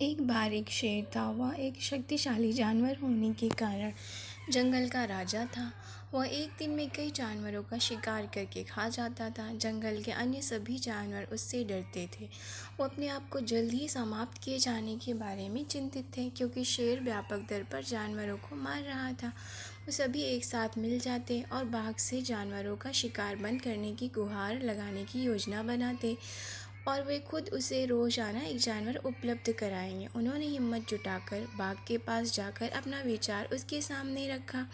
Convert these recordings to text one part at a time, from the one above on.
एक बार एक शेर था। वह एक शक्तिशाली जानवर होने के कारण जंगल का राजा था। वह एक दिन में कई जानवरों का शिकार करके खा जाता था। जंगल के अन्य सभी जानवर उससे डरते थे। वो अपने आप को जल्द ही समाप्त किए जाने के बारे में चिंतित थे, क्योंकि शेर व्यापक दर पर जानवरों को मार रहा था। वो सभी एक साथ मिल जाते और बाघ से जानवरों का शिकार बंद करने की गुहार लगाने की योजना बनाते, और वे खुद उसे रोज़ाना एक जानवर उपलब्ध कराएंगे। उन्होंने हिम्मत जुटाकर बाघ के पास जाकर अपना विचार उसके सामने रखा।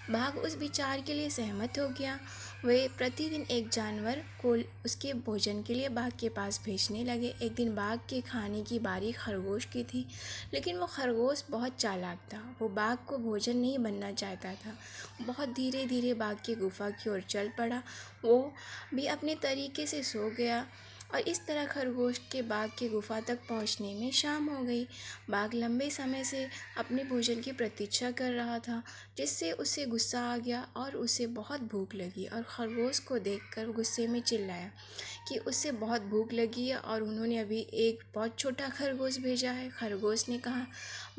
बाघ उस विचार के लिए सहमत हो गया। वे प्रतिदिन एक जानवर को उसके भोजन के लिए बाघ के पास भेजने लगे। एक दिन बाघ के खाने की बारी खरगोश की थी, लेकिन वो खरगोश बहुत चालाक था। वो बाघ को भोजन नहीं बनना चाहता था। बहुत धीरे धीरे बाघ की गुफा की ओर चल पड़ा। वो भी अपने तरीके से सो गया, और इस तरह खरगोश के बाघ की गुफा तक पहुंचने में शाम हो गई। बाघ लंबे समय से अपने भोजन की प्रतीक्षा कर रहा था, जिससे उसे गुस्सा आ गया और उसे बहुत भूख लगी, और खरगोश को देखकर गुस्से में चिल्लाया कि उसे बहुत भूख लगी है और उन्होंने अभी एक बहुत छोटा खरगोश भेजा है। खरगोश ने कहा,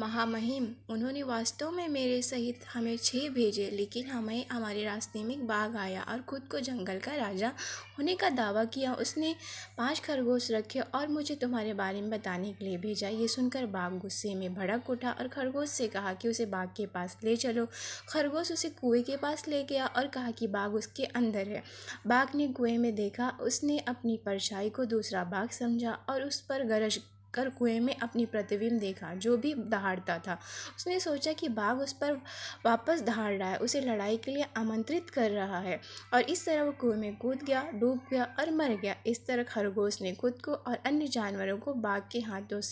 महामहिम, उन्होंने वास्तव में मेरे सहित हमें 6 भेजे, लेकिन हमें हमारे रास्ते में एक बाघ आया और खुद को जंगल का राजा होने का दावा किया। उसने 5 खरगोश रखे और मुझे तुम्हारे बारे में बताने के लिए भेजा। ये सुनकर बाघ गुस्से में भड़क उठा और खरगोश से कहा कि उसे बाघ के पास ले चलो। खरगोश उसे कुएं के पास ले गया और कहा कि बाघ उसके अंदर है। बाघ ने कुएं में देखा। उसने अपनी परछाई को दूसरा बाघ समझा और उस पर गरज कर कुएं में अपनी प्रतिबिंब देखा, जो भी दहाड़ता था। उसने सोचा कि बाघ उस पर वापस दहाड़ रहा है, उसे लड़ाई के लिए आमंत्रित कर रहा है, और इस तरह वो कुएं में कूद गया, डूब गया और मर गया। इस तरह खरगोश ने खुद को और अन्य जानवरों को बाघ के हाथों से